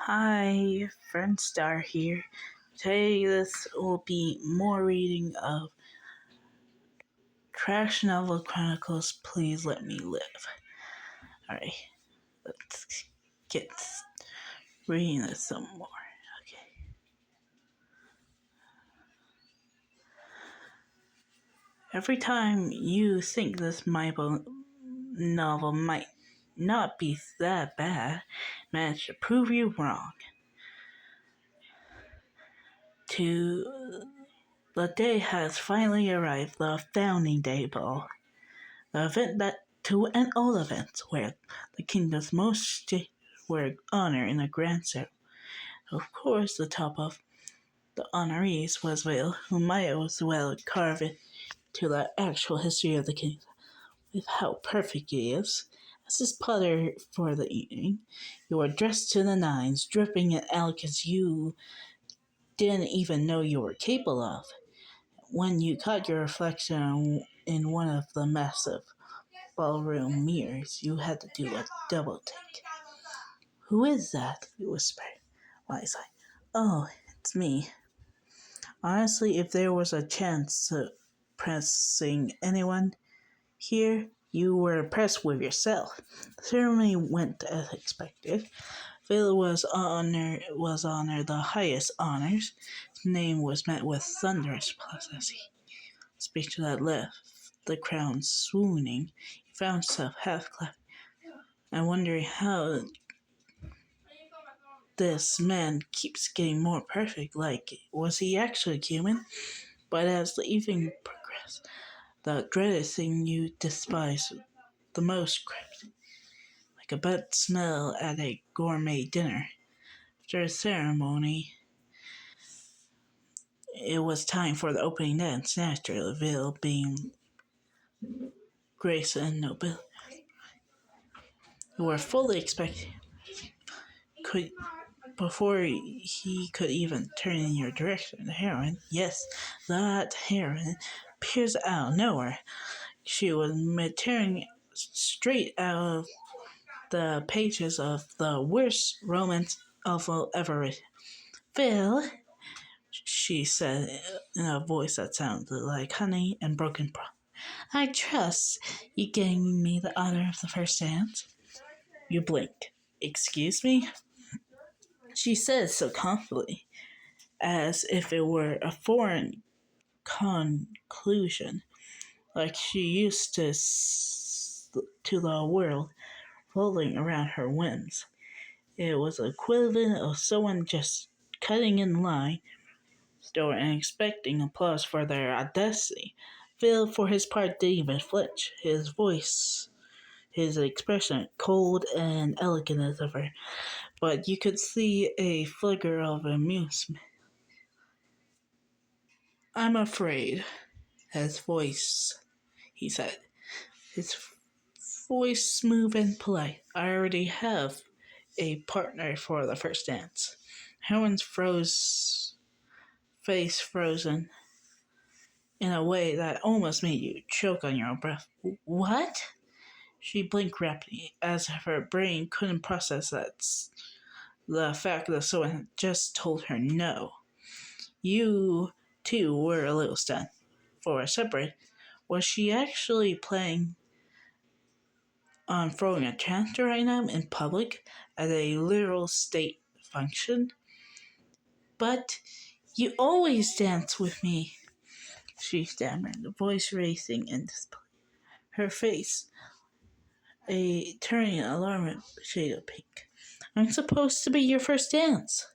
Hi, friend Star here. Today this will be more reading of Trash Novel Chronicles, Please Let Me Live. Alright, let's get reading this some more. Okay. Every time you think this novel might not be that bad, manage to prove you wrong. The day has finally arrived, the Founding Day Ball. The event to end all events, where the kingdom's most were honored in a grand ceremony. Of course, the top of the honorees was Vale, who might as well carve it to the actual history of the kingdom, with how perfect he is. As his potter for the evening, you were dressed to the nines, dripping in elegance you didn't even know you were capable of. When you caught your reflection in one of the massive ballroom mirrors, you had to do a double take. "Who is that?" you whispered. Wisely. "Oh, it's me." Honestly, if there was a chance to pressing anyone here, you were impressed with yourself. The ceremony went as expected. Villa was honored the highest honors. His name was met with thunderous applause. Speech that left the crown swooning. He found himself half clapping and wondering how this man keeps getting more perfect. Like, was he actually human? But as the evening progressed, the dreaded thing you despised the most crept, like a bad smell at a gourmet dinner. After the ceremony, it was time for the opening dance. Naturally, Ville being grace and nobility, who were fully expecting could before he could even turn in your direction. The heroine, yes, that heroine, appears out of nowhere. She was tearing straight out of the pages of the worst romance novel ever written. "Phil," she said in a voice that sounded like honey and broken promise, "I trust you giving me the honor of the first dance." You blinked. "Excuse me?" She said so confidently, as if it were a foreign conclusion, like she used to the world rolling around her whims. It was the equivalent of someone just cutting in line store and expecting applause for their audacity. Phil, for his part, didn't even flinch. His voice, his expression, cold and elegant as ever, but you could see a flicker of amusement. "I'm afraid," his voice, he said, his voice smooth and polite. "I already have a partner for the first dance." Helen's face frozen in a way that almost made you choke on your own breath. "What?" She blinked rapidly, as if her brain couldn't process the fact that someone had just told her no. You, too, were a little stunned. For a separate, was she actually planning on throwing a tantrum right now in public at a literal state function? "But you always dance with me," she stammered, the voice racing in disbelief. Her face turning an alarming shade of pink. "I'm supposed to be your first dance."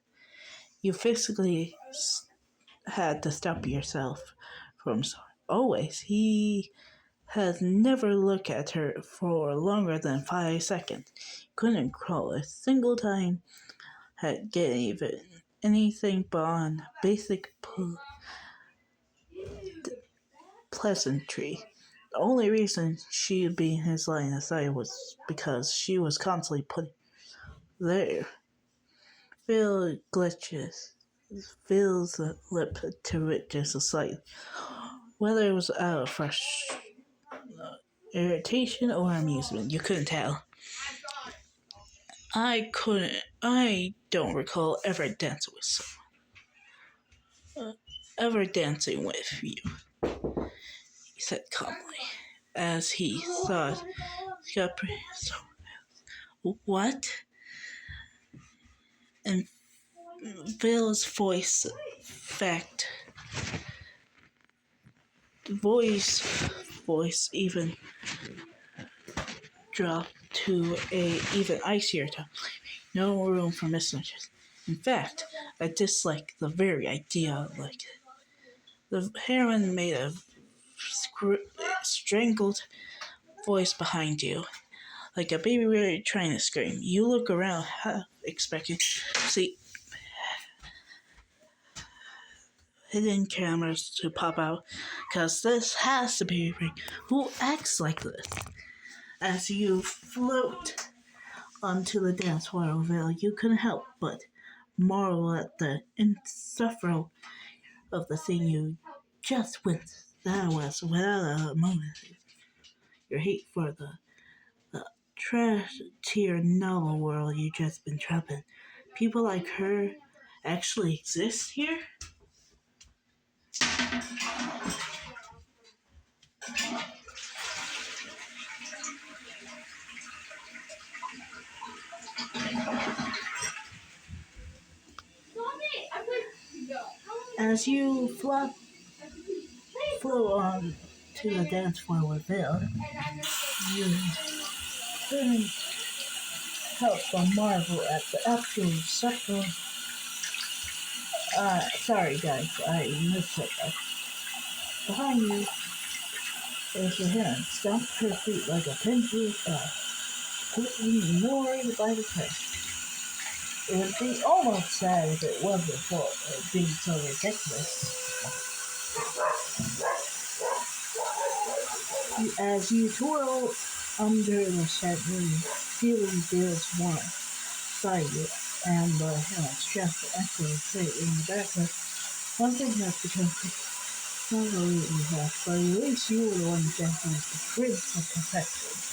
You physically had to stop yourself from sorry. Always. He had never looked at her for longer than 5 seconds. Couldn't crawl a single time, had get even anything beyond basic pleasantry. The only reason she'd be in his line of sight was because she was constantly putting there. Phil glitches. Phil's lip twitches slightly. Whether it was out of irritation or amusement, you couldn't tell. I don't recall ever dancing with you, he said calmly, as he thought so. What? And Bill's voice even dropped to a even icier tone. No room for misunderstanding. In fact, I dislike the very idea of it. The heron made a strangled voice behind you, like a baby bird trying to scream. You look around, half expecting to see hidden cameras to pop out, because this has to be who acts like this. As you float onto the dance floor, Veil, you couldn't help but marvel at the insufferable of the thing you just witnessed. That was, without a moment, your hate for the trash tier novel world you just been trapped in. People like her actually exist here? As you flow on to the dance floor with Bill, you couldn't help but marvel at the absolute circle. Sorry guys, I missed it. Behind you is a hen, stomped her feet like a pin through a sky, completely ignored by the press. It would be almost sad if it wasn't for it being so ridiculous. As you twirl under the chandelier, feeling Bill's warmth beside you, and the helmet's chest echoing faintly in the background, one thing has become not only in half, but at least you were the one dancing with the prince of perfection.